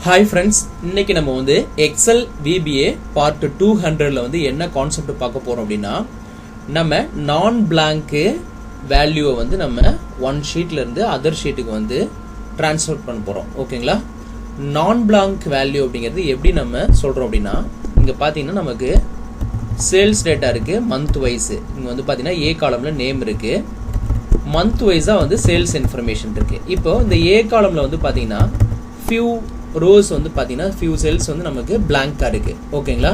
Hi friends, இன்னைக்கு நம்ம வந்து Excel VBA part 200ல வந்து என்ன கான்செப்ட் பார்க்க போறோம் அப்படினா நம்ம நான் blank வேல்யூவை வந்து நம்ம one sheetல இருந்து other sheetக்கு வந்து ட்ரான்ஸ்ஃபர் பண்ண போறோம். ஓகேங்களா? நான் blank வேல்யூ அப்படிங்கிறது எப்படி நம்ம சொல்றோம் அப்படினா இங்க பாத்தீங்கன்னா நமக்கு சேல்ஸ் டேட்டா இருக்கு month wise. இங்க வந்து பாத்தீங்கன்னா A காலம்ல நேம் இருக்கு. month wise வந்து சேல்ஸ் இன்ஃபர்மேஷன் இருக்கு. இப்போ இந்த A காலம்ல வந்து பாத்தீங்கன்னா few rows வந்து பாத்தீங்கன்னா few cells வந்து நமக்கு blank இருக்கு. ஓகேங்களா?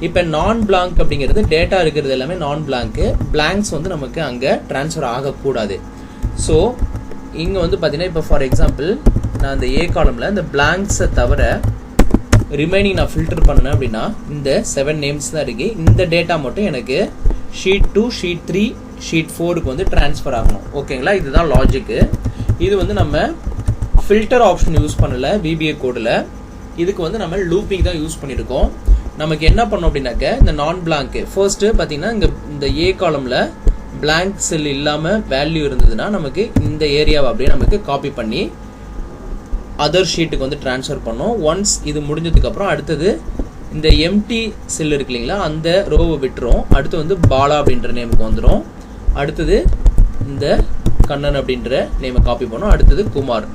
இப்போ நான் blank அப்படிங்கிறது டேட்டா இருக்குது எல்லாமே நான் blank. blanks வந்து நமக்கு அங்க ட்ரான்ஸ்ஃபர் ஆக கூடாது. சோ இங்க வந்து பாத்தீங்கன்னா இப்போ ஃபார் எக்ஸாம்பிள் நான் இந்த A காலம்ல இந்த blanks தவிர ரிமைனிங் நான் ஃபில்டர் பண்ணேன் அப்படினா இந்த 7 நேம்ஸ் தான் இருக்கு. இந்த டேட்டா மட்டும் எனக்கு ஷீட் 2, ஷீட் 3, ஷீட் 4க்கு வந்து ட்ரான்ஸ்ஃபர் ஆகணும். ஓகேங்களா? இதுதான் லாஜிக். இது வந்து நம்ம ஃபில்டர் ஆப்ஷன் யூஸ் பண்ணல VBA கோட்ல. இதுக்கு வந்து நம்ம லூப்பிங் தான் யூஸ் பண்ணிருக்கோம். நமக்கு என்ன பண்ணோம் அப்படினாக்க இந்த நான் blank ஃபர்ஸ்ட் பாத்தீங்கன்னா இந்த A காலம்ல blank செல் இல்லாம வேல்யூ இருந்ததுன்னா நமக்கு இந்த ஏரியாவை அப்படியே நமக்கு காப்பி பண்ணி அதர் ஷீட்டுக்கு வந்து ட்ரான்ஸ்ஃபர் பண்ணோம். ஒன்ஸ் இது முடிஞ்சதுக்கு அப்புறம் அடுத்தது இந்த எம்டி செல் இருக்கு இல்லைங்களா அந்த ரோவை விட்டுரும். அடுத்து வந்து பாலா அப்படின்ற நேமுக்கு வந்துடும். அடுத்தது இந்த கண்ணன் அப்படின்ற நேமை காப்பி பண்ணோம். அடுத்தது குமார்.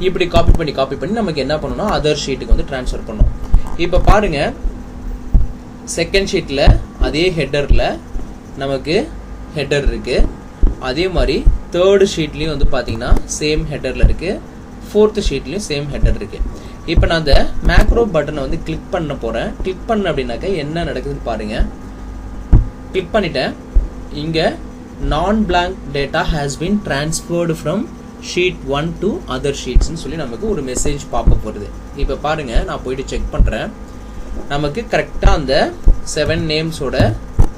இப்படி காப்பி பண்ணி நமக்கு என்ன பண்ணனும் அதர் ஷீட்டுக்கு வந்து ட்ரான்ஸ்ஃபர் பண்ணோம். இப்போ பாருங்க செகண்ட் ஷீட்ல அதே ஹெட்டர்ல நமக்கு ஹெட்டர் இருக்கு. அதே மாதிரி தேர்ட் ஷீட்லயும் வந்து பாத்தீங்கன்னா சேம் ஹெட்டர்ல இருக்கு. ஃபோர்த் ஷீட்லயும் சேம் ஹெட்டர் இருக்கு. இப்போ நான் அந்த மேக்ரோ பட்டனை வந்து கிளிக் பண்ண போறேன். கிளிக் பண்ண அப்படின்னாக்க என்ன நடக்குதுன்னு பாருங்க. கிளிக் பண்ணிட்டேன். இங்க நான் blank data has been transferred from sheet 1 to other sheets ன்னு சொல்லி நமக்கு ஒரு மெசேஜ் பாப்பப் வருது. இப்போ பாருங்க நான் போயிட்டு செக் பண்றேன். நமக்கு கரெக்டா அந்த 7 நேம்ஸோட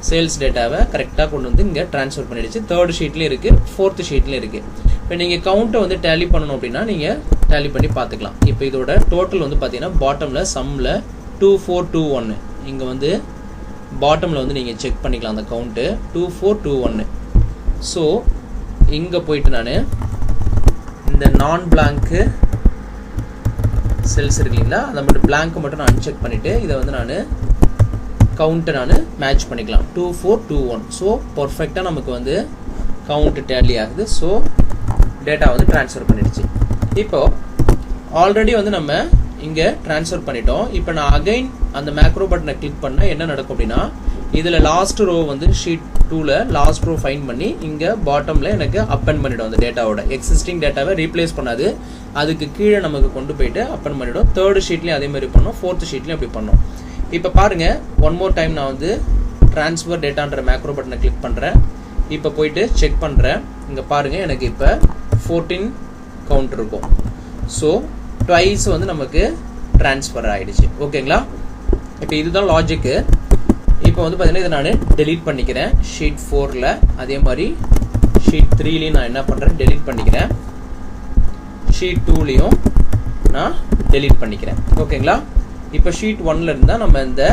சேல்ஸ் டேட்டாவை கரெக்டா கொண்டு வந்து இங்க ட்ரான்ஸ்ஃபர் பண்ணிடுச்சு. தேர்ட் ஷீட்லயும் இருக்கு, ஃபோர்த் ஷீட்லயும் இருக்கு. இப்போ நீங்க கவுண்ட்டை வந்து டேலி பண்ணணும் அப்படின்னா நீங்க டேலி பண்ணி பார்த்துக்கலாம். இப்போ இதோட டோட்டல் வந்து பாத்தீங்கன்னா பாட்டம்ல சம்ல 2421. இங்க வந்து பாட்டம்ல வந்து நீங்க செக் பண்ணிக்கலாம் அந்த கவுண்ட் 2421. ஸோ இங்க போயிட்டு நான் இந்த நான் blank செல்ஸ் இருக்கு இல்லைங்களா அதை மட்டும் blank மட்டும் நான் அன்செக் பண்ணிட்டு இதை வந்து நான் கவுண்ட்டை நான் மேட்ச் பண்ணிக்கலாம் 2421. ஸோ பர்ஃபெக்டா நமக்கு வந்து கவுண்ட் டேலி ஆகுது. ஸோ டேட்டா வந்து ட்ரான்ஸ்ஃபர் பண்ணிடுச்சு. இப்போ ஆல்ரெடி வந்து நம்ம இங்க ட்ரான்ஸ்ஃபர் பண்ணிட்டோம். இப்போ நான் அகைன் அந்த மேக்ரோ பட்டனை கிளிக் பண்ணா என்ன நடக்கும் அப்படின்னா இதுல லாஸ்ட் ரோ வந்து ஷீட் 2ல லாஸ்ட் ரோ ஃபைண்ட் பண்ணி இங்க பாட்டம்ல எனக்கு அப்பெண்ட் பண்ணிடும். அந்த டேட்டாவோட எக்ஸிஸ்டிங் டேட்டாவை ரீப்ளேஸ் பண்ணாது, அதுக்கு கீழே நமக்கு கொண்டு போயிட்டு அப்பெண்ட் பண்ணிடும். தேர்ட் ஷீட்லயும் அதே மாதிரி பண்ணோம், ஃபோர்த் ஷீட்லயும் அப்படி பண்ணோம். இப்போ பாருங்க ஒன் மோர் டைம் நான் வந்து ட்ரான்ஸ்ஃபர் டேட்டான்ற மேக்ரோ பட்டனை கிளிக் பண்றேன். இப்போ போயிட்டு செக் பண்றேன். இங்க பாருங்க எனக்கு இப்போ 14 கவுண்ட் இருக்கும். ஸோ ட்வைஸ் வந்து நமக்கு ட்ரான்ஸ்ஃபர் ஆயிடுச்சு. ஓகேங்களா? இப்போ இதுதான் லாஜிக். இப்போ வந்து பாத்தீங்கன்னா இதை நான் டெலீட் பண்ணிக்கிறேன் ஷீட் 4ல. அதே மாதிரி ஷீட் 3லயும் நான் என்ன பண்றேன் டெலீட் பண்ணிக்கிறேன். ஷீட் 2லயும் நான் டெலீட் பண்ணிக்கிறேன். ஓகேங்களா? இப்போ ஷீட் 1ல இருந்தா நம்ம இந்த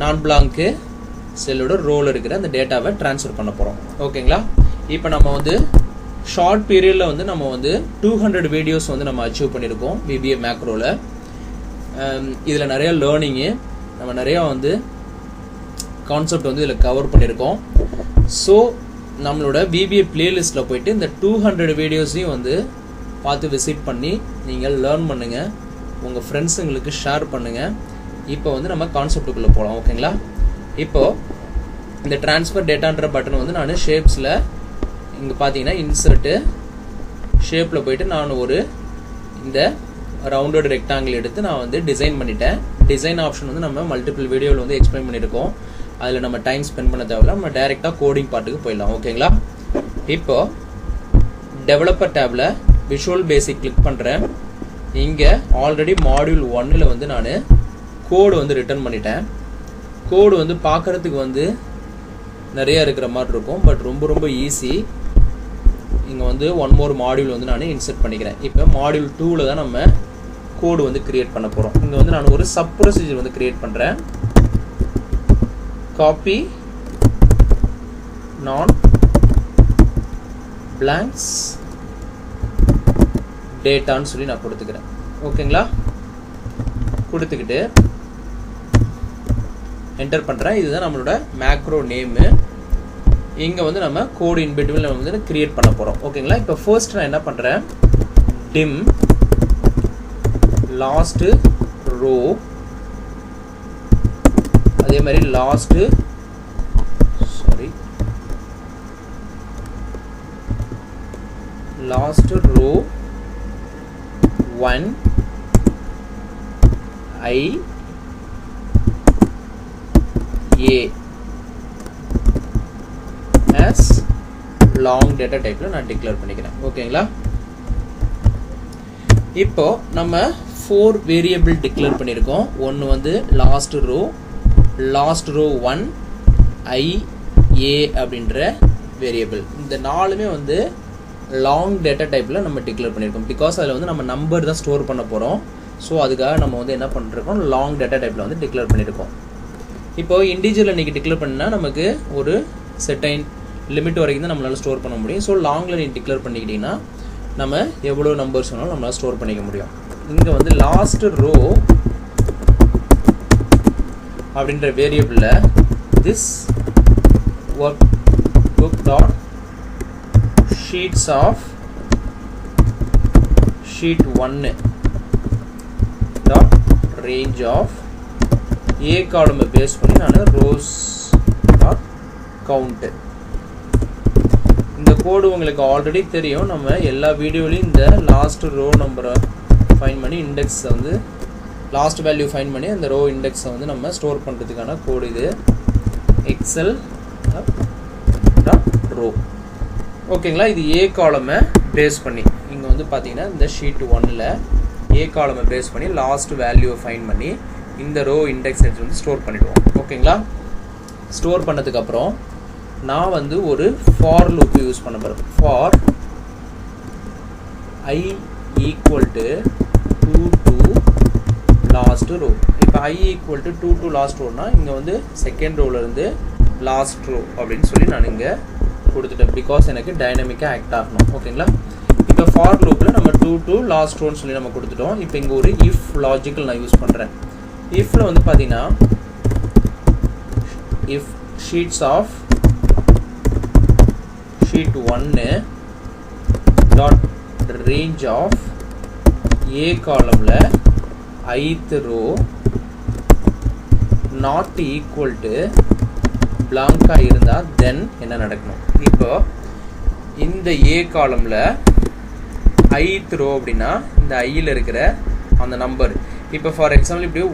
நான் blank செல்லோட ரோல இருக்கிற அந்த டேட்டாவை ட்ரான்ஸ்ஃபர் பண்ண போறோம். ஓகேங்களா? இப்போ நம்ம வந்து ஷார்ட் பீரியட்ல வந்து நம்ம வந்து 200 வீடியோஸ் வந்து நம்ம அச்சீவ் பண்ணிருக்கோம் VBA மேக்ரோல. இதுல நிறைய லேர்னிங் நம்ம நிறைய வந்து கான்செப்ட் வந்து இதில் கவர் பண்ணியிருக்கோம். ஸோ நம்மளோட VBA பிளேலிஸ்ட்ல போயிட்டு இந்த 200 வீடியோஸையும் வந்து பார்த்து விசிட் பண்ணி நீங்கள் லேர்ன் பண்ணுங்க, உங்க ஃப்ரெண்ட்ஸுங்களுக்கு ஷேர் பண்ணுங்க. இப்போ வந்து நம்ம கான்செப்டுக்குள்ள போகலாம். ஓகேங்களா? இப்போ இந்த ட்ரான்ஸ்ஃபர் டேட்டான்ற பட்டன் வந்து நான் ஷேப்ஸ்ல இங்க பாத்தீங்கன்னா இன்சர்ட் ஷேப்ல போயிட்டு நான் ஒரு இந்த ரவுண்டட் ரெக்டாங்கிள் எடுத்து நான் வந்து டிசைன் பண்ணிட்டேன். டிசைன் ஆப்ஷன் வந்து நம்ம மல்டிபிள் வீடியோவில் வந்து எக்ஸ்பிளைன் பண்ணியிருக்கோம். அதுல நம்ம டைம் ஸ்பெண்ட் பண்ண தேவையில்ல, நம்ம டைரக்டா கோடிங் பார்ட்டுக்கு போயிடலாம். ஓகேங்களா? இப்போ டெவலப்பர் டேப்ல விஷுவல் பேசிக் கிளிக் பண்றேன். இங்க ஆல்ரெடி மாடியூல் 1ல வந்து நான் கோடு வந்து ரிட்டர்ன் பண்ணிட்டேன். கோடு வந்து பார்க்கறதுக்கு வந்து நிறைய இருக்கிற மாதிரி இருக்கும், பட் ரொம்ப ரொம்ப ஈஸி. இங்க வந்து ஒன் மோர் மாடியூல் வந்து நான் இன்சர்ட் பண்ணிக்கிறேன். இப்போ மாடியூல் 2ல தான் நம்ம கோடு வந்து கிரியேட் பண்ண போறோம். இங்க வந்து நான் ஒரு சப் ப்ரொசீஜர் வந்து கிரியேட் பண்றேன். காப்பி நான் blanks டேட்டான்னு சொல்லி நான் கொடுத்துக்கிறேன். ஓகேங்களா? கொடுத்துக்கிட்டு என்டர் பண்ணுறேன். இதுதான் நம்மளோட மேக்ரோ நேமு. இங்கே வந்து நம்ம கோடு இன்பிட்வீன் நம்ம வந்து கிரியேட் பண்ண போகிறோம். ஓகேங்களா? இப்போ ஃபர்ஸ்ட் நான் என்ன பண்ணுறேன், டிம் லாஸ்ட் ரோ, அதே மாதிரி last row 1 I A as long data typeல நான் டிக்ளேர் பண்ணிக்கிறேன். ஓகேங்களா? இப்போ நம்ம 4 வேரியபிள் டிக்ளேர் பண்ணியிருக்கோம். ஒன்று வந்து லாஸ்ட் ரோ 1 I A அப்படின்ற வேரியபிள். இந்த நாலுமே வந்து லாங் டேட்டா டைப்பில் நம்ம டிக்ளேர் பண்ணியிருக்கோம். பிகாஸ் அதில் வந்து நம்ம நம்பர் தான் ஸ்டோர் பண்ண போகிறோம். ஸோ அதுக்காக நம்ம வந்து என்ன பண்ணிருக்கோம், லாங் டேட்டா டைப்பில் வந்து டிக்ளேர் பண்ணியிருக்கோம். இப்போ இண்டிஜுவல் இன்றைக்கி டிக்ளேர் பண்ணால் நமக்கு ஒரு செட்டைன் லிமிட் வரைக்கும் தான் நம்மளால் ஸ்டோர் பண்ண முடியும். ஸோ லாங்கில் நீ டிக்ளேர் பண்ணிக்கிட்டிங்கன்னா நம்ம எவ்வளோ நம்பர்ஸ் வேணாலும் நம்மளால் ஸ்டோர் பண்ணிக்க முடியும். இங்கே வந்து லாஸ்ட் ரோ அப்படின்ற வேரியபிளில் this workbook dot sheets of sheet 1 dot range of A column base பண்ணி நான் rows dot count. இந்த கோடு உங்களுக்கு ஆல்ரெடி தெரியும். நம்ம எல்லா வீடியோலையும் இந்த லாஸ்ட் ரோ நம்பரை ஃபைண்ட் பண்ணி இண்டெக்ஸை வந்து லாஸ்ட் வேல்யூ ஃபைண்ட் பண்ணி அந்த ரோ இண்டெக்ஸை வந்து நம்ம ஸ்டோர் பண்ணுறதுக்கான கோடு இது எக்ஸல் ரோ. ஓகேங்களா? இது ஏ காலமை பேஸ் பண்ணி இங்கே வந்து பார்த்தீங்கன்னா இந்த ஷீட் 1ல் ஏ காலமை பேஸ் பண்ணி லாஸ்ட் வேல்யூவை ஃபைண்ட் பண்ணி இந்த ரோ இண்டெக்ஸ் எடுத்து வந்து ஸ்டோர் பண்ணிவிடுவோம். ஓகேங்களா? ஸ்டோர் பண்ணதுக்கப்புறம் நான் வந்து ஒரு ஃபார் லூப் யூஸ் பண்ண போகிறேன். For I equal to 2 to last row. இப்போ I equal to 2 to last ரோனா இங்கே வந்து செகண்ட் ரோலேருந்து லாஸ்ட் ரோ அப்படின்னு சொல்லி நான் இங்கே கொடுத்துட்டேன். பிகாஸ் எனக்கு டைனமிக்காக ஆக்ட் ஆகணும். ஓகேங்களா? இப்போ ஃபார் லூப்பில் நம்ம 2 to லாஸ்ட் ரோன்னு சொல்லி நம்ம கொடுத்துட்டோம். இப்போ இங்கே ஒரு இஃப் லாஜிக்கல் நான் யூஸ் பண்ணுறேன். இஃப்பில் வந்து பார்த்தீங்கன்னா if sheets of sheet 1 dot range of A காலமில் ith row not equal to பிளாங்கா இருந்தால் தென் என்ன நடக்கணும். இப்போ இந்த ஏ காலமில் ith ரோ அப்படின்னா இந்த ஐயில் இருக்கிற அந்த நம்பர் இப்போ ஃபார் எக்ஸாம்பிள் இப்படி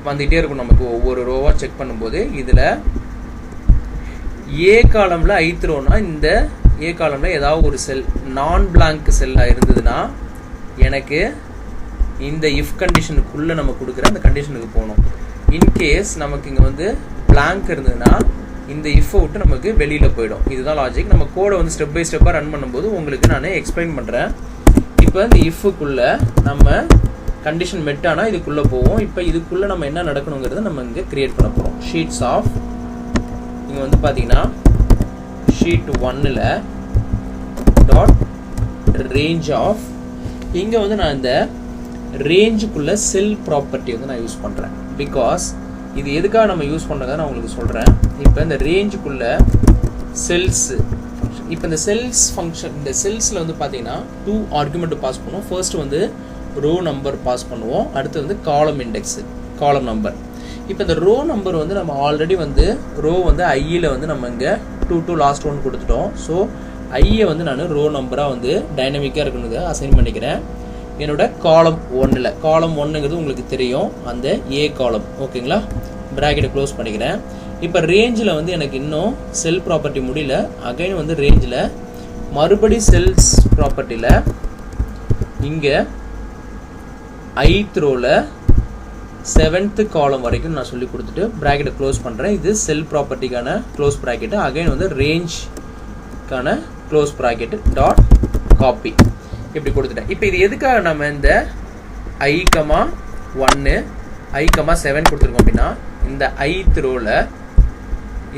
வந்துகிட்டே இருக்கும். நமக்கு ஒவ்வொரு ரோவாக செக் பண்ணும்போது இதில் ஏ காலமில் ith ரோனா இந்த ஏ காலமில் ஏதாவது ஒரு செல் நான் பிளாங்க் செல்லாக இருந்ததுன்னா எனக்கு இந்த இஃப் கண்டிஷனுக்குள்ளே நம்ம கொடுக்குற அந்த கண்டிஷனுக்கு போகணும். இன்கேஸ் நமக்கு இங்கே வந்து பிளாங்க் இருந்ததுன்னா இந்த இஃப்பை விட்டு நமக்கு வெளியில் போயிடும். இதுதான் லாஜிக். நம்ம கோடை வந்து ஸ்டெப் பை ஸ்டெப்பாக ரன் பண்ணும்போது உங்களுக்கு நான் எக்ஸ்பிளைன் பண்ணுறேன். இப்போ இந்த இஃப்புக்குள்ளே நம்ம கண்டிஷன் மெட் ஆனால் இதுக்குள்ளே போவோம். இப்போ இதுக்குள்ளே நம்ம என்ன நடக்கணுங்கிறத நம்ம இங்கே கிரியேட் பண்ண போகிறோம். ஷீட்ஸ் ஆஃப் இங்கே வந்து பார்த்தீங்கன்னா ஷீட் 1ல் டாட் ரேஞ்ச் ஆஃப் இங்கே வந்து நான் இந்த ரேஞ்சுக்குள்ளே செல் ப்ராப்பர்ட்டி வந்து நான் யூஸ் பண்ணுறேன். பிகாஸ் இது எதுக்காக நம்ம யூஸ் பண்ணுறதா நான் உங்களுக்கு சொல்கிறேன். இப்போ இந்த ரேஞ்சுக்குள்ளே செல்ஸு இப்போ இந்த செல்ஸ் ஃபங்க்ஷன் இந்த செல்ஸில் வந்து பார்த்தீங்கன்னா 2 ஆர்குமெண்ட் பாஸ் பண்ணுவோம். ஃபர்ஸ்ட் வந்து ரோ நம்பர் பாஸ் பண்ணுவோம். அடுத்து வந்து காலம் இண்டெக்ஸு காலம் நம்பர். இப்போ இந்த ரோ நம்பர் வந்து நம்ம ஆல்ரெடி வந்து ரோ வந்து ஐயில் வந்து நம்ம இங்கே 2 to லாஸ்ட் ஒன் கொடுத்துட்டோம். ஸோ ஐயை வந்து நான் ரோ நம்பராக வந்து டைனமிக்காக இருக்கணுங்க அசைன் பண்ணிக்கிறேன். என்னோட காலம் 1ல் காலம் 1ங்கிறது உங்களுக்கு தெரியும், அந்த ஏ காலம். ஓகேங்களா? ப்ராக்கெட்டை க்ளோஸ் பண்ணிக்கிறேன். இப்போ ரேஞ்சில் வந்து எனக்கு இன்னும் செல் ப்ராப்பர்ட்டி முடியல. அகைன் வந்து ரேஞ்சில் மறுபடி செல்ஸ் ப்ராப்பர்ட்டியில் இங்கே ith ரோவில் 7th காலம் வரைக்கும் நான் சொல்லி கொடுத்துட்டு ப்ராக்கெட்டை க்ளோஸ் பண்ணுறேன். இது செல் ப்ராப்பர்ட்டிக்கான க்ளோஸ் ப்ராக்கெட்டு. அகைன் வந்து ரேஞ்ச்க்கான க்ளோஸ் ப்ராக்கெட்டு டாட் காப்பி இப்படி கொடுத்துட்டேன். இப்போ இது எதுக்காக நம்ம இந்த i,1 i,7 கொடுத்துருக்கோம் அப்படின்னா இந்த ith ரோவில்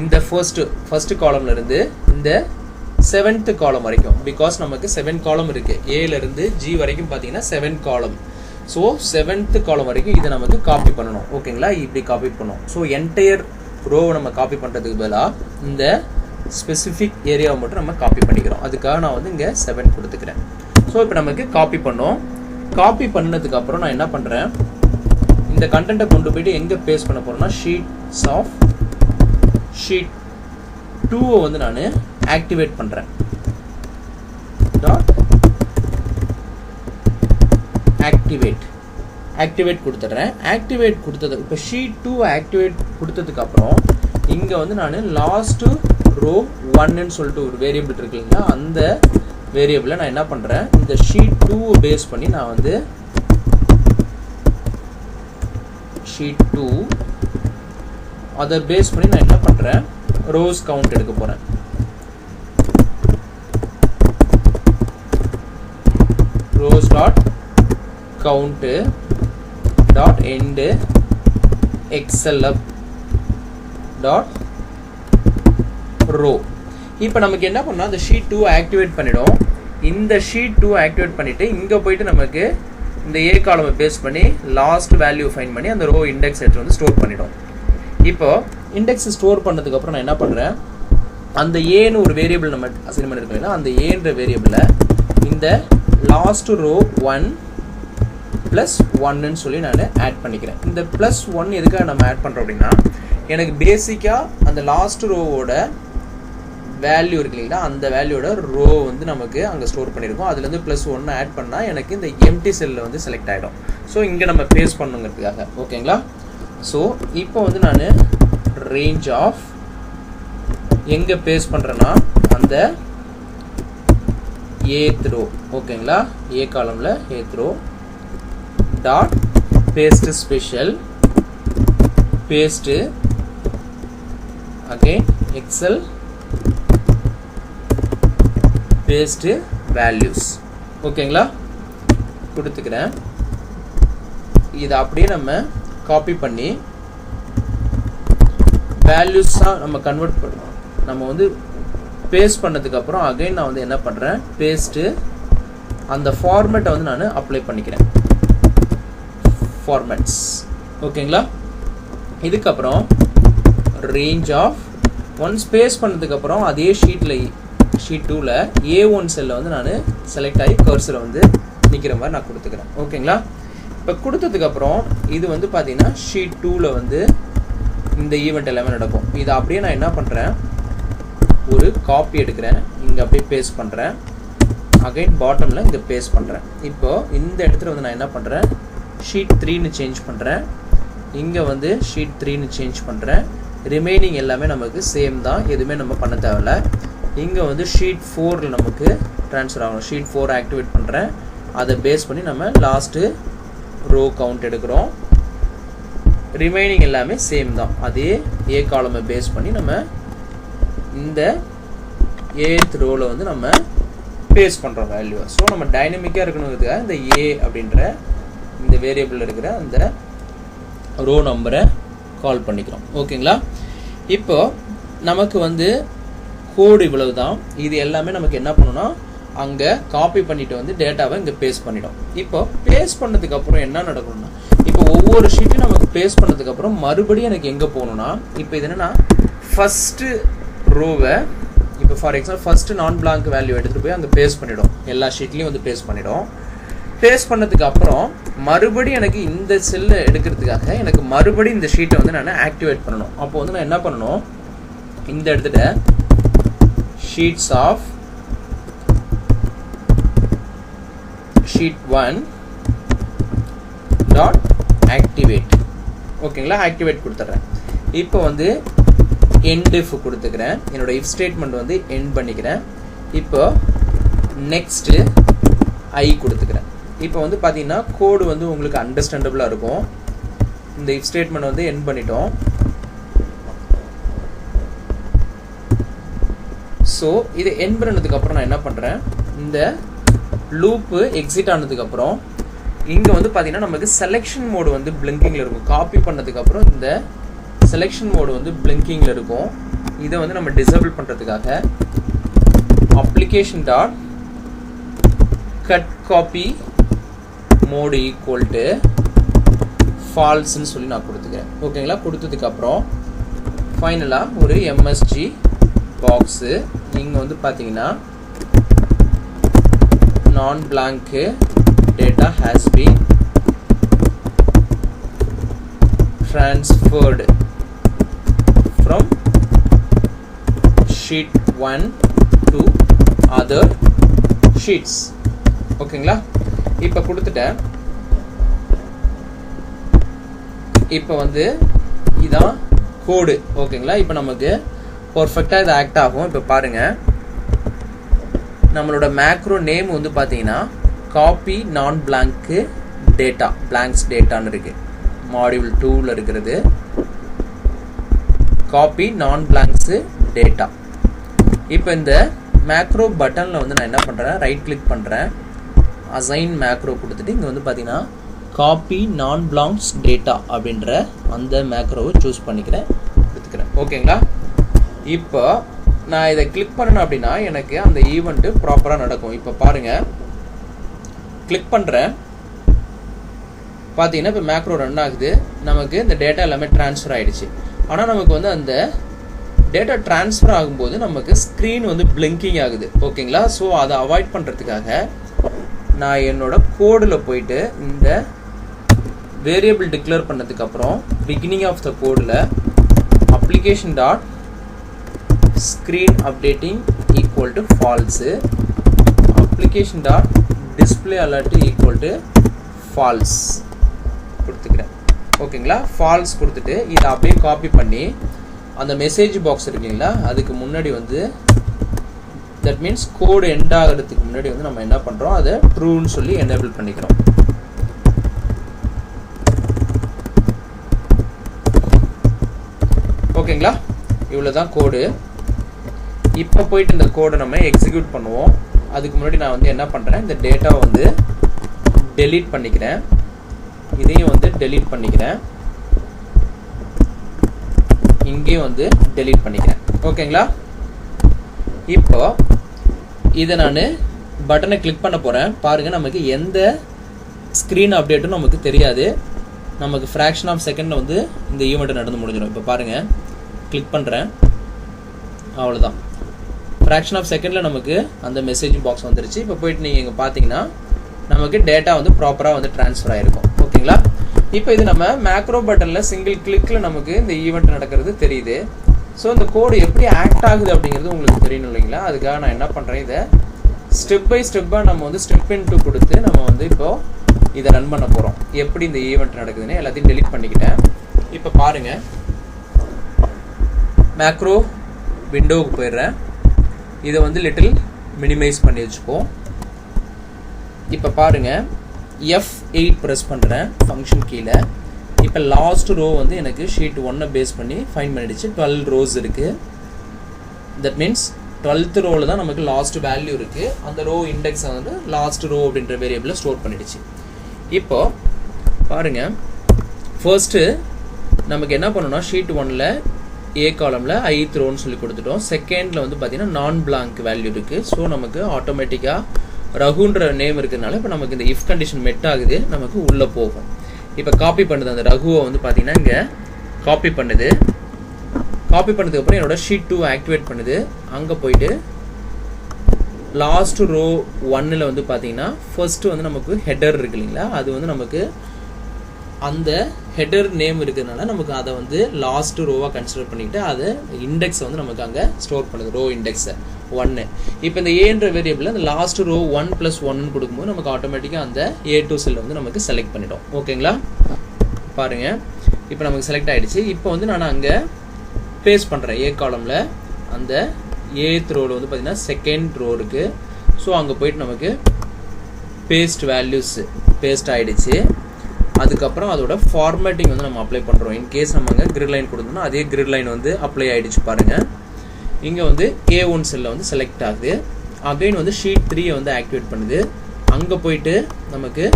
இந்த ஃபர்ஸ்ட் காலம்ல இருந்து இந்த 7th காலம் வரைக்கும், பிகாஸ் நமக்கு 7 காலம் இருக்கு, ஏல இருந்து ஜி வரைக்கும் பார்த்தீங்கன்னா 7 காலம். ஸோ 7th காலம் வரைக்கும் இதை நமக்கு காப்பி பண்ணணும். ஓகேங்களா, இப்படி காப்பி பண்ணணும். ஸோ என்டையர் ரோவை நம்ம காப்பி பண்ணுறதுக்கு பதிலாக இந்த ஸ்பெசிஃபிக் ஏரியாவை மட்டும் நம்ம காப்பி பண்ணிக்கிறோம். அதுக்காக நான் வந்து இங்கே 7 கொடுத்துக்கிறேன். ஸோ இப்போ நமக்கு காப்பி பண்ணோம். காப்பி பண்ணதுக்கு அப்புறம் நான் என்ன பண்ணுறேன், இந்த கண்டென்ட்டை கொண்டு போயிட்டு எங்கே பேஸ்ட் பண்ண போகிறேன்னா ஷீட்ஸ் ஆஃப் ஷீட் 2 வந்து நான் ஆக்டிவேட் பண்ணுறேன். டாட் ஆக்டிவேட் கொடுத்துட்றேன். ஆக்டிவேட் கொடுத்தது இப்போ ஷீட் 2 ஆக்டிவேட் கொடுத்ததுக்கு அப்புறம் இங்கே வந்து நான் லாஸ்ட்டு ரோ 1ன்னு சொல்லிட்டு ஒரு வேரியபிள் இருக்கு இல்லைங்களா, அந்த வேரியபிளை நான் என்ன பண்ணுறேன், இந்த ஷீட் 2 பேஸ் பண்ணி நான் வந்து ஷீட் 2 அதை பேஸ் பண்ணி நான் என்ன பண்ணுறேன், ரோஸ் கவுண்ட் எடுக்க போகிறேன். Rows dot count dot end xlUp dot row. இப்போ நமக்கு என்ன பண்ணால் இந்த ஷீட் 2 ஆக்டிவேட் பண்ணிடும். இந்த ஷீட் 2 ஆக்டிவேட் பண்ணிவிட்டு இங்கே போயிட்டு நமக்கு இந்த ஏ காலமை பேஸ் பண்ணி லாஸ்ட் வேல்யூ ஃபைன் பண்ணி அந்த ரோ இண்டெக்ஸ் எடுத்து வந்து ஸ்டோர் பண்ணிடும். இப்போ இண்டெக்ஸ் ஸ்டோர் பண்ணதுக்கப்புறம் நான் என்ன பண்ணுறேன், அந்த ஏன்னு ஒரு வேரியபிள் நம்ம அசைன் பண்ணியிருக்கோம், அந்த ஏன்ற வேரியபிளை இந்த லாஸ்ட் ரோ 1 + 1ன்னு சொல்லி நான் ஆட் பண்ணிக்கிறேன். இந்த +1 எதுக்காக நம்ம ஆட் பண்ணுறோம் அப்படின்னா, எனக்கு பேசிக்காக அந்த லாஸ்ட் ரோவோட வேல்யூ இருக்கு இல்லைங்களா, அந்த வேல்யூட ரோ வந்து நமக்கு அங்கே ஸ்டோர் பண்ணியிருக்கோம். அதுலேருந்து +1 ஆட் பண்ணால் எனக்கு இந்த எம்டி செல்லில் வந்து செலக்ட் ஆகிடும். ஸோ இங்கே நம்ம பேஸ்ட் பண்ணுங்கிறதுக்காக. ஓகேங்களா, ஸோ இப்போ வந்து நான் ரேஞ்ச் ஆஃப் எங்கே பேஸ்ட் பண்ணுறேன்னா அந்த ஏத் ரோ. ஓகேங்களா, ஏ காலமில் ith row dot paste special paste again Excel paste values. ஓகேங்களா, கொடுத்துக்கிறேன். இதை அப்படியே நம்ம காப்பி பண்ணி வேல்யூஸாக நம்ம கன்வெர்ட் பண்ணுறோம். நம்ம வந்து பேஸ்ட் பண்ணதுக்கப்புறம் அகைன் நான் வந்து என்ன பண்ணுறேன், பேஸ்ட்டு அந்த ஃபார்மேட்டை வந்து நான் அப்ளை பண்ணிக்கிறேன். ஃபார்மேட்ஸ். ஓகேங்களா, இதுக்கப்புறம் ரேஞ்ச் ஆஃப் ஒன்ஸ் பேஸ்ட் பண்ணதுக்கப்புறம் அதே ஷீட்டில் ஷீட் 2ல் A1 செல்லில் வந்து நான் செலக்ட் ஆகி கர்சரை வந்து நிற்கிற மாதிரி நான் கொடுத்துக்கிறேன். ஓகேங்களா, இப்போ கொடுத்ததுக்கப்புறம் இது வந்து பார்த்தீங்கன்னா ஷீட் 2ல் வந்து இந்த ஈவெண்ட் எல்லாமே நடக்கும். இதை அப்படியே நான் என்ன பண்ணுறேன், ஒரு காப்பி எடுக்கிறேன், இங்கே அப்படியே பேஸ்ட் பண்ணுறேன், அகைன் பாட்டமில் இங்கே பேஸ்ட் பண்ணுறேன். இப்போது இந்த இடத்துல வந்து நான் என்ன பண்ணுறேன், ஷீட் 3ன்னு சேஞ்ச் பண்ணுறேன், இங்கே வந்து ஷீட் 3ன்னு சேஞ்ச் பண்ணுறேன். ரிமைனிங் எல்லாமே நமக்கு சேம் தான், எதுவுமே நம்ம பண்ண தேவையில்ல. இங்கே வந்து ஷீட் 4ல் நமக்கு ட்ரான்ஸ்ஃபர் ஆகணும். ஷீட் 4 ஆக்டிவேட் பண்ணுறேன், அதை பேஸ் பண்ணி நம்ம லாஸ்ட்டு ரோ கவுண்ட் எடுக்கிறோம். ரிமைனிங் எல்லாமே சேம் தான், அதே ஏ காலமை பேஸ் பண்ணி நம்ம இந்த ஏத் ரோவில் வந்து நம்ம பேஸ்ட் பண்ணுறோம் வேல்யூ. ஸோ நம்ம டைனமிக்காக இருக்கணுங்கிறதுக்காக இந்த ஏ அப்படின்ற இந்த வேரியபிள் இருக்கிற அந்த ரோ நம்பரை கால் பண்ணிக்கிறோம். ஓகேங்களா, இப்போ நமக்கு வந்து கோடு இவ்வளவு தான். இது எல்லாமே நமக்கு என்ன பண்ணணும்னா அங்கே காப்பி பண்ணிட்டு வந்து டேட்டாவை இங்கே பேஸ்ட் பண்ணிடும். இப்போ பேஸ்ட் பண்ணதுக்கு அப்புறம் என்ன நடக்கணும்னா, இப்போ ஒவ்வொரு ஷீட்டையும் நமக்கு பேஸ்ட் பண்ணதுக்கு அப்புறம் மறுபடியும் எனக்கு எங்கே போகணும்னா, இப்போ இது என்னன்னா ஃபர்ஸ்ட் ரோவை இப்போ ஃபார் எக்ஸாம்பிள் ஃபர்ஸ்ட் நான் பிளாங்க் வேல்யூ எடுத்துகிட்டு போய் அங்கே பேஸ்ட் பண்ணிடும். எல்லா ஷீட்லையும் வந்து பேஸ்ட் பண்ணிடும். பேஸ்ட் பண்ணதுக்கு அப்புறம் மறுபடியும் எனக்கு இந்த செல்லை எடுக்கிறதுக்காக எனக்கு மறுபடியும் இந்த ஷீட்டை வந்து நான் ஆக்டிவேட் பண்ணணும். அப்போ வந்து நான் என்ன பண்ணணும், இந்த இடத்துல sheets of sheet 1 dot activate. ஓகேங்களா, ஆக்டிவேட் கொடுத்துட்றேன். இப்போ வந்து எண்ட் இஃப் கொடுத்துக்கிறேன், என்னோட இஃப் ஸ்டேட்மெண்ட் வந்து எண்ட் பண்ணிக்கிறேன். இப்போ நெக்ஸ்ட் ஐ கொடுத்துக்கிறேன். இப்போ வந்து பார்த்தீங்கன்னா கோடு வந்து உங்களுக்கு அண்டர்ஸ்டாண்டபிளாக இருக்கும். இந்த இஃப் ஸ்டேட்மெண்ட் வந்து எண்ட் பண்ணிட்டோம். ஸோ இது எண்ட் பண்ணதுக்கப்புறம் நான் என்ன பண்ணுறேன், இந்த லூப்பு எக்ஸிட் ஆனதுக்கப்புறம் இங்கே வந்து பார்த்தீங்கன்னா நமக்கு செலெக்ஷன் மோடு வந்து பிளிங்கிங்கில் இருக்கும். காப்பி பண்ணதுக்கப்புறம் இந்த செலெக்ஷன் மோடு வந்து பிளிங்கிங்கில் இருக்கும். இதை வந்து நம்ம டிசேபிள் பண்ணுறதுக்காக application dot cut copy mode equal to ஃபால்ஸ்ன்னு சொல்லி நான் கொடுத்துக்கிறேன். ஓகேங்களா? கொடுத்ததுக்கு அப்புறம் ஃபைனலாக ஒரு எம்எஸ்ஜி பாக்ஸு நீங்கள் வந்து பார்த்தீங்கன்னா நான் blank data has been transferred from sheet 1 to other sheets. ஓகேங்களா? இப்போ கொடுத்துட்டேன். இப்போ வந்து இதான் கோடு. ஓகேங்களா? இப்போ நமக்கு பர்ஃபெக்டாக இது ஆக்ட் ஆகும். இப்போ பாருங்க, நம்மளோட மேக்ரோ நேம் வந்து பார்த்தீங்கன்னா காப்பி நான் பிளாங்க் டேட்டா, பிளாங்க்ஸ் டேட்டான்னு இருக்கு. மாடியூல் 2ல இருக்கிறது காப்பி நான் பிளாங்க்ஸ் டேட்டா. இப்போ இந்த மேக்ரோ பட்டன்ல வந்து நான் என்ன பண்றேன், ரைட் கிளிக் பண்றேன், அசைன் மேக்ரோ கொடுத்துட்டு இங்க வந்து பாத்தீங்கன்னா காப்பி நான் பிளாங்க்ஸ் டேட்டா அப்படின்ற அந்த மேக்ரோவை சூஸ் பண்ணிக்கிறேன், எடுத்துக்கிறேன். ஓகேங்களா? இப்போ நான் இதை கிளிக் பண்ணணும் அப்படின்னா எனக்கு அந்த ஈவெண்ட் ப்ராப்பரா நடக்கும். இப்போ பாருங்க, கிளிக் பண்றேன், பார்த்தீங்கன்னா இப்போ மேக்ரோ ரன் ஆகுது. நமக்கு இந்த டேட்டா எல்லாமே ட்ரான்ஸ்ஃபர் ஆகிடுச்சு. ஆனால் நமக்கு வந்து அந்த டேட்டா ட்ரான்ஸ்ஃபர் ஆகும்போது நமக்கு ஸ்க்ரீன் வந்து பிளிங்கிங் ஆகுது. ஓகேங்களா? ஸோ அதை அவாய்ட் பண்ணுறதுக்காக நான் என்னோட கோடில் போயிட்டு இந்த வேரியபிள் டிக்ளேர் பண்ணதுக்கப்புறம் பிகினிங் ஆஃப் த கோடில் application dot screen updating equal to false, application dot display alert equal to false கொடுத்துக்கிறேன். ஓகேங்களா? ஃபால்ஸ் கொடுத்துட்டு இதை அப்படியே காப்பி பண்ணி அந்த மெசேஜ் பாக்ஸ் இருக்குங்களா, அதுக்கு முன்னாடி வந்து தட் மீன்ஸ் கோடு எண்ட் ஆகிறதுக்கு முன்னாடி வந்து நம்ம என்ன பண்ணுறோம், அதை ட்ரூன்னு சொல்லி எனேபிள் பண்ணிக்கிறோம். ஓகேங்களா? இவ்வளோதான் கோடு. இப்போ போயிட்டு இந்த கோடை நம்ம எக்ஸிக்யூட் பண்ணுவோம். அதுக்கு முன்னாடி நான் வந்து என்ன பண்ணுறேன், இந்த டேட்டாவை வந்து டெலீட் பண்ணிக்கிறேன், இதையும் வந்து டெலீட் பண்ணிக்கிறேன், இங்கேயும் வந்து டெலீட் பண்ணிக்கிறேன். ஓகேங்களா? இப்போ இதை நான் பட்டனை கிளிக் பண்ண போகிறேன். பாருங்க, நமக்கு எந்த ஸ்க்ரீன் அப்டேட்டும் நமக்கு தெரியாது. நமக்கு ஃப்ராக்ஷன் ஆஃப் செகண்டில் வந்து இந்த ஈவெண்ட் நடந்து முடிஞ்சிடும். இப்போ பாருங்க, கிளிக் பண்ணுறேன், அவ்வளோதான். ஃப்ராக்ஷன் ஆஃப் செகண்டில் நமக்கு அந்த மெசேஜ் பாக்ஸ் வந்துருச்சு. இப்போ போயிட்டு நீங்கள் இங்கே பார்த்தீங்கன்னா நமக்கு டேட்டா வந்து ப்ராப்பராக வந்து ட்ரான்ஸ்ஃபர் ஆகிருக்கும். ஓகேங்களா? இப்போ இது நம்ம மேக்ரோ பட்டனில் சிங்கிள் கிளிக்கில் நமக்கு இந்த ஈவெண்ட் நடக்கிறது தெரியுது. ஸோ இந்த கோடு எப்படி ஆக்ட் ஆகுது அப்படிங்கிறது உங்களுக்கு தெரியணும் இல்லைங்களா? அதுக்காக நான் என்ன பண்ணுறேன், இதை ஸ்டெப் பை ஸ்டெப்பாக நம்ம வந்து ஸ்டெப் இன்டு கொடுத்து நம்ம வந்து இப்போது இதை ரன் பண்ண போகிறோம். எப்படி இந்த ஈவெண்ட் நடக்குதுன்னு எல்லாத்தையும் டெலீட் பண்ணிக்கிட்டேன். இப்போ பாருங்கள், மேக்ரோ விண்டோவுக்கு போயிடுறேன். இதை வந்து லிட்டில் மினிமைஸ் பண்ணி வச்சுப்போம். இப்போ பாருங்க, F8 ப்ரெஸ் பண்ணுறேன் ஃபங்க்ஷன் கீழே. இப்போ லாஸ்ட் ரோ வந்து எனக்கு ஷீட் 1 பேஸ் பண்ணி ஃபைன் பண்ணிடுச்சு. 12 ரோஸ் இருக்குது. தட் மீன்ஸ் 12th ரோவில் தான் நமக்கு லாஸ்ட் வேல்யூ இருக்குது. அந்த ரோ இண்டெக்ஸை வந்து லாஸ்ட் ரோ அப்படின்ற வேரியபிளில் ஸ்டோர் பண்ணிடுச்சு. இப்போ பாருங்க, ஃபர்ஸ்ட்டு நமக்கு என்ன பண்ணணும்னா ஷீட் 1ல் ஏ காலமில் ith ரோன்னு சொல்லி கொடுத்துட்டோம். செகண்டில் வந்து பார்த்தீங்கன்னா நான் பிளாங்க் வேல்யூ இருக்குது. ஸோ நமக்கு ஆட்டோமேட்டிக்காக ரகுன்ற நேம் இருக்கிறதுனால இப்போ நமக்கு இந்த இஃப் கண்டிஷன் மெட் ஆகுது, நமக்கு உள்ளே போகும். இப்போ காப்பி பண்ணுது, அந்த ரகுவை வந்து பார்த்தீங்கன்னா இங்கே காப்பி பண்ணுது. காப்பி பண்ணதுக்கப்புறம் என்னோட ஷீட் 2 ஆக்டிவேட் பண்ணுது. அங்கே போயிட்டு லாஸ்ட் ரோ 1ல் வந்து பார்த்தீங்கன்னா ஃபர்ஸ்ட்டு வந்து நமக்கு ஹெடர் இருக்கு இல்லைங்களா, அது வந்து நமக்கு அந்த ஹெடர் நேம் இருக்கிறதுனால நமக்கு அதை வந்து லாஸ்ட் ரோவாக கன்சிடர் பண்ணிக்கிட்டு அதை இண்டெக்ஸை வந்து நமக்கு அங்கே ஸ்டோர் பண்ணுது, ரோ இண்டெக்ஸை 1. இப்போ இந்த ஏன்ற வேரியபிள் அந்த லாஸ்ட் ரோ 1+1 கொடுக்கும்போது நமக்கு ஆட்டோமேட்டிக்காக அந்த A2 செல்லை வந்து நமக்கு செலக்ட் பண்ணிடும். ஓகேங்களா? பாருங்க, இப்போ நமக்கு செலக்ட் ஆகிடுச்சு. இப்போ வந்து நான் அங்கே பேஸ்ட் பண்ணுறேன் ஏ காலமில். அந்த ஏத் ரோவில் வந்து பார்த்தீங்கன்னா செகண்ட் ரோ இருக்குது. ஸோ அங்கே போயிட்டு நமக்கு பேஸ்ட் வேல்யூஸ் பேஸ்ட் ஆகிடுச்சு. அதுக்கப்புறம் அதோட ஃபார்மேட்டிங் வந்து நம்ம அப்ளை பண்ணுறோம். இன்கேஸ் நம்ம அங்கே கிரிட் லைன் கொடுத்தோம்னா அதே கிரிட் லைன் வந்து அப்ளை ஆகிடுச்சு. பாருங்கள், இங்கே வந்து A1 செல்லில் வந்து செலக்ட் ஆகுது. அகைன் வந்து ஷீட் 3 வந்து ஆக்டிவேட் பண்ணுது. அங்கே போயிட்டு நமக்கு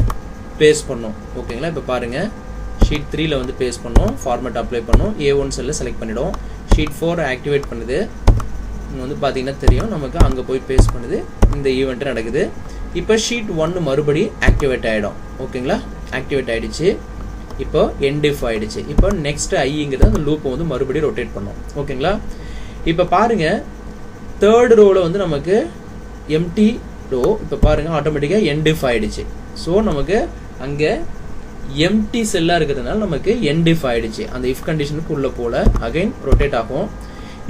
பேஸ்ட் பண்ணோம். ஓகேங்களா? இப்போ பாருங்கள், ஷீட் 3ல் வந்து பேஸ்ட் பண்ணோம், ஃபார்மேட் அப்ளை பண்ணோம், A1 செல்லில் செலக்ட் பண்ணிவிடும். ஷீட் 4 ஆக்டிவேட் பண்ணுது. இங்கே வந்து பார்த்தீங்கன்னா தெரியும் நமக்கு அங்கே போய் பேஸ்ட் பண்ணுது. இந்த ஈவெண்ட்டு நடக்குது. இப்போ ஷீட் 1 மறுபடி ஆக்டிவேட் ஆகிடும். ஓகேங்களா, ஆக்டிவேட் ஆகிடுச்சு. இப்போ எண்ட் இஃப் ஆகிடுச்சு. இப்போ நெக்ஸ்ட் ஐங்கிறது அந்த லூப்பை வந்து மறுபடியும் ரொட்டேட் பண்ணும். ஓகேங்களா, இப்போ பாருங்கள் தேர்ட் ரோவில் வந்து நமக்கு எம்டி ரோ. இப்போ பாருங்கள் ஆட்டோமேட்டிக்காக எண்ட் இஃப் ஆகிடுச்சு. ஸோ நமக்கு அங்கே எம்டி செல்லாக இருக்கிறதுனால நமக்கு எண்ட் இஃப் ஆகிடுச்சு. அந்த இஃப் கண்டிஷனுக்கு உள்ளே போல அகைன் ரொட்டேட் ஆகும்.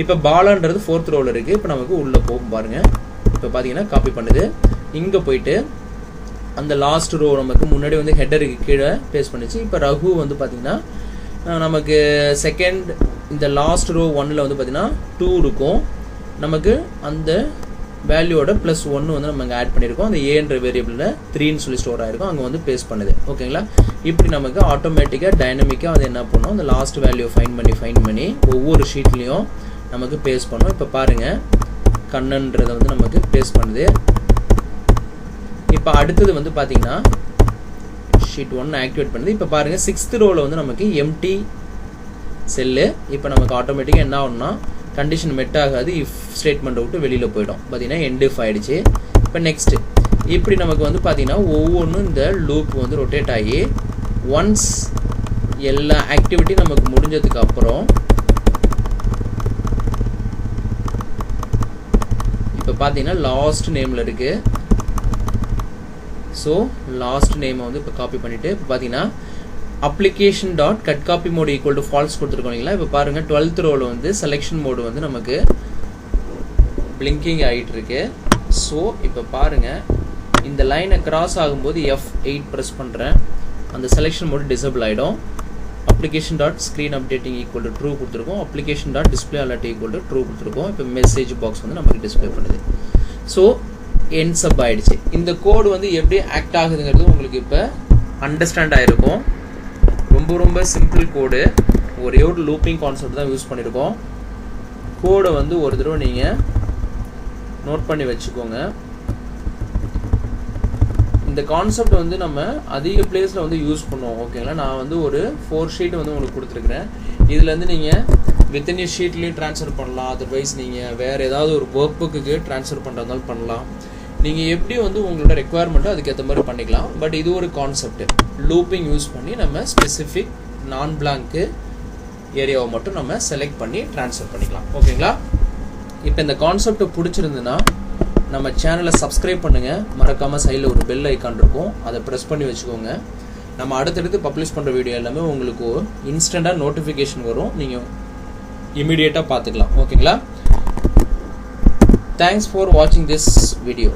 இப்போ பாலான்றது 4th ரோவில் இருக்குது. இப்போ நமக்கு உள்ளே போகும் பாருங்கள். இப்போ பார்த்தீங்கன்னா காப்பி பண்ணுது. இங்கே போயிட்டு அந்த லாஸ்ட் ரோ நமக்கு முன்னாடி வந்து ஹெட்டருக்கு கீழே பேஸ்ட் பண்ணிச்சு. இப்போ ரகு வந்து பார்த்தீங்கன்னா நமக்கு செகண்ட் இந்த லாஸ்ட் ரோ 1ல் வந்து பார்த்தீங்கன்னா 2 இருக்கும். நமக்கு அந்த வேல்யூவோட +1 வந்து நம்ம அங்கே ஆட் பண்ணியிருக்கோம். அந்த ஏன்ற வேரியபிளில் 3ன்னு சொல்லி ஸ்டோர் ஆகிருக்கும். அங்கே வந்து பேஸ்ட் பண்ணுது. ஓகேங்களா, இப்படி நமக்கு ஆட்டோமேட்டிக்காக டைனமிக்காக வந்து என்ன பண்ணும், அந்த லாஸ்ட் வேல்யூ ஃபைன் பண்ணி ஒவ்வொரு ஷீட்லேயும் நமக்கு பேஸ்ட் பண்ணும். இப்போ பாருங்கள் கண்ணன்றதை வந்து நமக்கு பேஸ்ட் பண்ணுது. இப்போ அடுத்தது வந்து பார்த்தீங்கன்னா ஷீட் 1 ஆக்டிவேட் பண்ணுது. இப்போ பாருங்கள் 6th ரோவில் வந்து நமக்கு எம்டி செல்லு. இப்போ நமக்கு ஆட்டோமேட்டிக்காக என்ன ஆகும்னா கண்டிஷன் மெட் ஆகாது, இஃப் ஸ்டேட்மெண்ட்டை விட்டு வெளியில் போயிடும். பார்த்தீங்கன்னா எண்ட் இஃப் ஆகிடுச்சு. இப்போ நெக்ஸ்ட்டு இப்படி நமக்கு வந்து பார்த்தீங்கன்னா ஒவ்வொன்றும் இந்த லூப் வந்து ரொட்டேட் ஆகி ஒன்ஸ் எல்லா ஆக்டிவிட்டி நமக்கு முடிஞ்சதுக்கு அப்புறம் இப்போ பார்த்தீங்கன்னா லாஸ்ட் நேமில் இருக்குது. ஸோ லாஸ்ட் நேமை வந்து இப்போ காப்பி பண்ணிவிட்டு இப்போ பார்த்தீங்கன்னா application dot cut copy mode equal to false கொடுத்துருக்கோம் இல்லைங்களா. இப்போ பாருங்கள் 12th ரோவில் வந்து செலெக்ஷன் மோடு வந்து நமக்கு பிளிங்கிங் ஆகிட்டு இருக்கு. ஸோ இப்போ பாருங்கள் இந்த லைனை கிராஸ் ஆகும்போது F8 ப்ரெஸ் பண்ணுறேன். அந்த செலெக்ஷன் மோடு டிசபிள் ஆகிடும். Application dot screen updating equal to true கொடுத்துருக்கோம். Application dot display alert equal to true கொடுத்துருக்கோம். இப்போ மெசேஜ் பாக்ஸ் வந்து நமக்கு டிஸ்பிளே பண்ணுது. ஸோ எண்ட் சப் ஆகிடுச்சு. இந்த கோடு வந்து எப்படி ஆக்ட் ஆகுதுங்கிறது உங்களுக்கு இப்போ அண்டர்ஸ்டாண்ட் ஆகிருக்கும். ரொம்ப சிம்பிள் கோடு. ஒரே ஒரு லூப்பிங் கான்செப்ட் தான் யூஸ் பண்ணியிருக்கோம். கோடை வந்து ஒரு தடவை நீங்கள் நோட் பண்ணி வச்சுக்கோங்க. இந்த கான்செப்ட் வந்து நம்ம அதிக பிளேஸில் வந்து யூஸ் பண்ணுவோம். ஓகேங்களா, நான் வந்து ஒரு 4 ஷீட் வந்து உங்களுக்கு கொடுத்துருக்குறேன். இதுலேருந்து நீங்கள் வித்தின் ஷீட்லேயும் ட்ரான்ஸ்ஃபர் பண்ணலாம். அதர்வைஸ் நீங்கள் வேறு ஏதாவது ஒரு ஒர்க் புக்கு ட்ரான்ஸ்ஃபர் பண்ணுறதாலும் பண்ணலாம். நீங்கள் எப்படி வந்து உங்களோட ரெக்குவயர்மெண்ட்டோ அதுக்கேற்ற மாதிரி பண்ணிக்கலாம். பட் இது ஒரு கான்செப்ட். லூப்பிங் யூஸ் பண்ணி நம்ம ஸ்பெசிஃபிக் நான் பிளாங்க்கு ஏரியாவை மட்டும் நம்ம செலக்ட் பண்ணி ட்ரான்ஸ்ஃபர் பண்ணிக்கலாம். ஓகேங்களா, இப்போ இந்த கான்செப்டை பிடிச்சிருந்துன்னா நம்ம சேனலை சப்ஸ்கிரைப் பண்ணுங்கள். மறக்காமல் சைடில் ஒரு பெல் ஐக்கான் இருக்கும், அதை ப்ரெஸ் பண்ணி வச்சுக்கோங்க. நம்ம அடுத்தடுத்து பப்ளிஷ் பண்ணுற வீடியோ எல்லாமே உங்களுக்கு இன்ஸ்டண்ட்டாக நோட்டிஃபிகேஷன் வரும். நீங்கள் இமீடியட்டாக பார்த்துக்கலாம். ஓகேங்களா, தேங்க்ஸ் ஃபார் வாட்சிங் திஸ் வீடியோ.